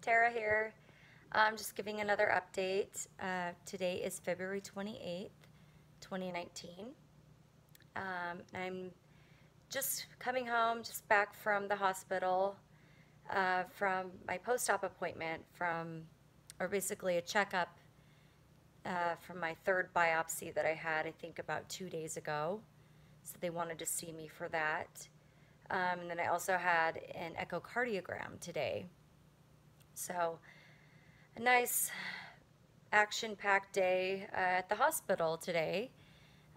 Tara here. I'm just giving another update. Today is February 28th, 2019. I'm just coming home, just back from the hospital, from my post-op appointment, or basically a checkup from my third biopsy that I had, I think, about 2 days ago. So they wanted to see me for that. And then I also had an echocardiogram today. So a nice action-packed day at the hospital today.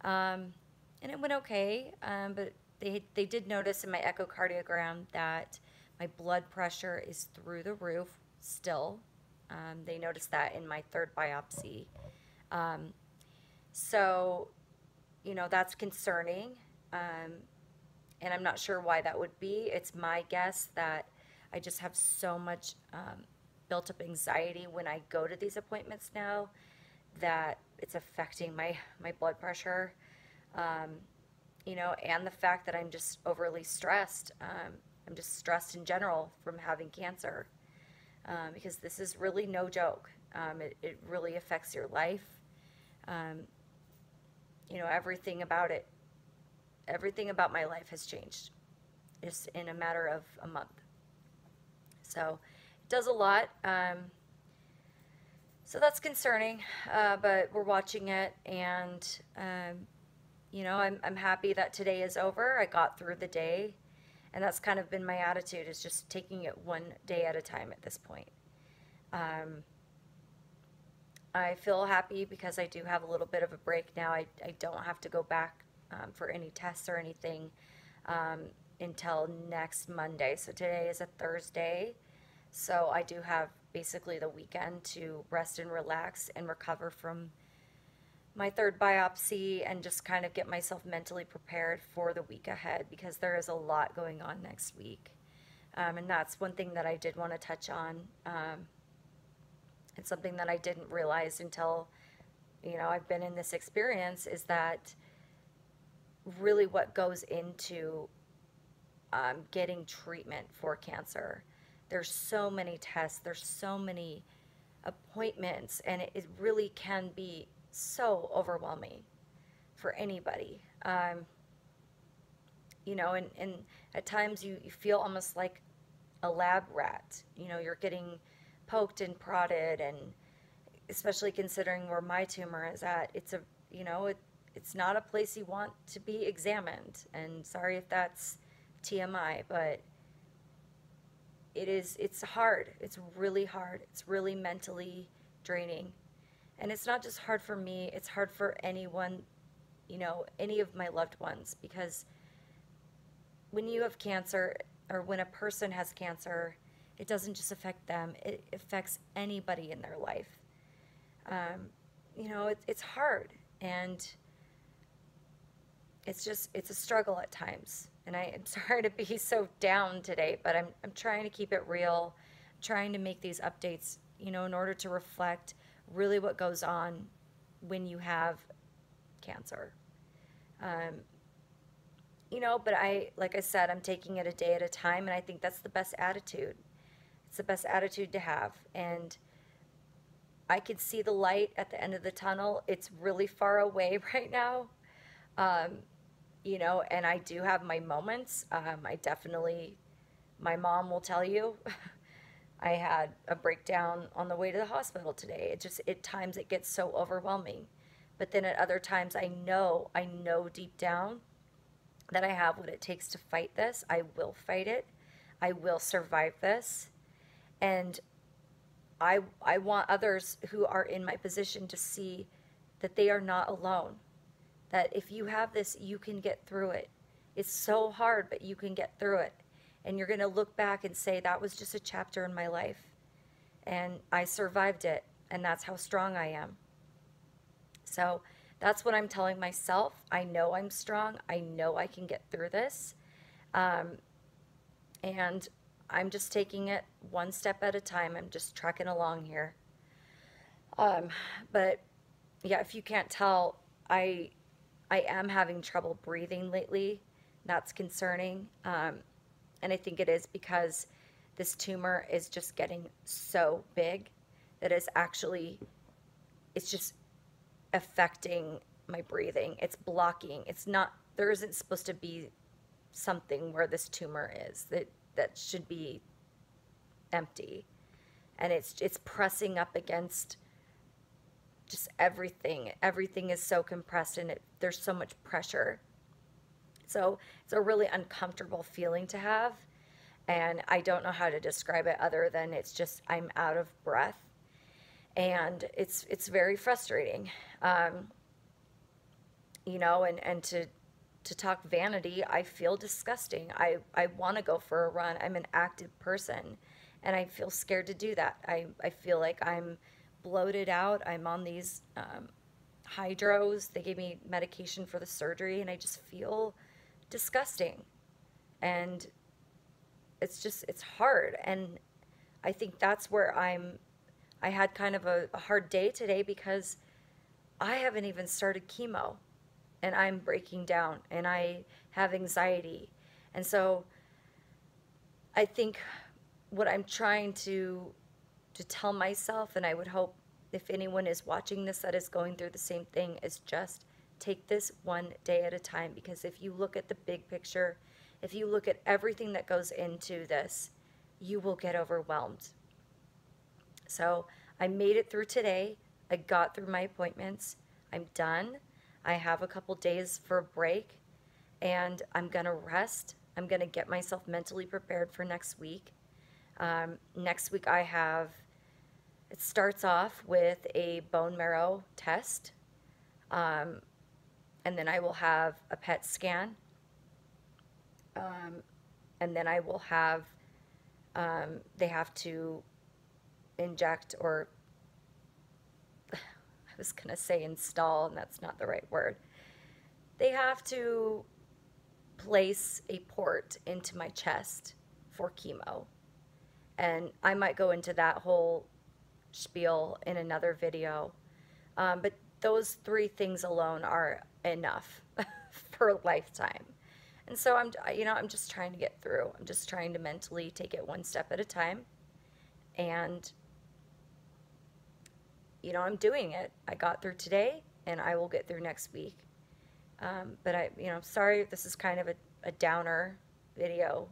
And it went okay, but they did notice in my echocardiogram that my blood pressure is through the roof still. They noticed that in my third biopsy. So, that's concerning. And I'm not sure why that would be. It's my guess that I just have so much built up anxiety when I go to these appointments now that it's affecting my blood pressure. And the fact that I'm just overly stressed. I'm just stressed in general from having cancer, because this is really no joke. It really affects your life. Everything about it. Everything about my life has changed just in a matter of a month. So it does a lot. So that's concerning, but we're watching it, and I'm happy that today is over. I got through the day, and that's kind of been my attitude, is just taking it one day at a time at this point. I feel happy because I do have a little bit of a break now. I don't have to go back for any tests or anything until next Monday. So today is a Thursday, so I do have basically the weekend to rest and relax and recover from my third biopsy and just kind of get myself mentally prepared for the week ahead, because there is a lot going on next week. And that's one thing that I did want to touch on. It's something that I didn't realize until I've been in this experience, is that really what goes into getting treatment for cancer. There's so many tests, there's so many appointments, and it really can be so overwhelming for anybody. And at times you feel almost like a lab rat. You're getting poked and prodded, and especially considering where my tumor is at, it's not a place you want to be examined. And sorry if that's TMI, but it's hard. It's really hard. It's really mentally draining. And it's not just hard for me, it's hard for anyone, any of my loved ones, because when you have cancer, or when a person has cancer, it doesn't just affect them, it affects anybody in their life. It's hard, and it's a struggle at times. And I am sorry to be so down today, but I'm trying to keep it real, I'm trying to make these updates, in order to reflect really what goes on when you have cancer. But like I said, I'm taking it a day at a time, and I think that's the best attitude. It's the best attitude to have. And I can see the light at the end of the tunnel. It's really far away right now. And I do have my moments. My mom will tell you, I had a breakdown on the way to the hospital today. At times it gets so overwhelming. But then at other times I know deep down that I have what it takes to fight this. I will fight it. I will survive this. And I want others who are in my position to see that they are not alone. That if you have this, you can get through it. It's so hard, but you can get through it. And you're going to look back and say, that was just a chapter in my life. And I survived it. And that's how strong I am. So that's what I'm telling myself. I know I'm strong. I know I can get through this. And I'm just taking it one step at a time. I'm just trucking along here. But yeah, if you can't tell, I am having trouble breathing lately. That's concerning. And I think it is because this tumor is just getting so big that it's just affecting my breathing. It's blocking. It's not, there isn't supposed to be something where this tumor is that should be empty. And it's pressing up against just everything. Everything is so compressed, and there's so much pressure. So it's a really uncomfortable feeling to have. And I don't know how to describe it other than it's just, I'm out of breath. And it's very frustrating. You know, and to talk vanity, I feel disgusting. I want to go for a run. I'm an active person, and I feel scared to do that. I feel like I'm bloated out. I'm on these hydros. They gave me medication for the surgery, and I just feel disgusting. And it's hard. And I think that's where I had kind of a hard day today, because I haven't even started chemo, and I'm breaking down, and I have anxiety. And so I think what I'm trying to tell myself, and I would hope if anyone is watching this that is going through the same thing, is just take this one day at a time. Because if you look at the big picture, if you look at everything that goes into this, you will get overwhelmed. So I made it through today. I got through my appointments. I'm done. I have a couple days for a break, and I'm going to rest. I'm going to get myself mentally prepared for next week. Next week it starts off with a bone marrow test, and then I will have a PET scan, and then I will have, they have to inject, or I was going to say install, and that's not the right word. They have to place a port into my chest for chemo. And I might go into that whole spiel in another video. But those 3 things alone are enough for a lifetime. And so I'm just trying to get through. I'm just trying to mentally take it one step at a time. And I'm doing it. I got through today, and I will get through next week. But I'm sorry if this is kind of a downer video,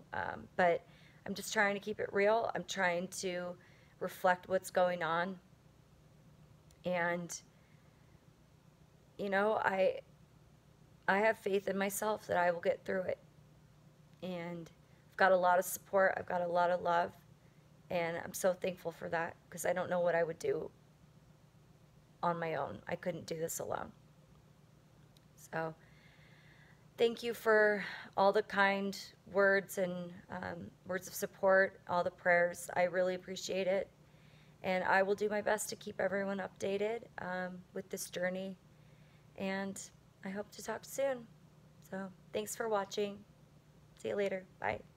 but I'm just trying to keep it real. I'm trying to reflect what's going on. And, I have faith in myself that I will get through it. And I've got a lot of support. I've got a lot of love. And I'm so thankful for that, because I don't know what I would do on my own. I couldn't do this alone. So thank you for all the kind words and words of support, all the prayers. I really appreciate it. And I will do my best to keep everyone updated with this journey. And I hope to talk soon. So thanks for watching. See you later. Bye.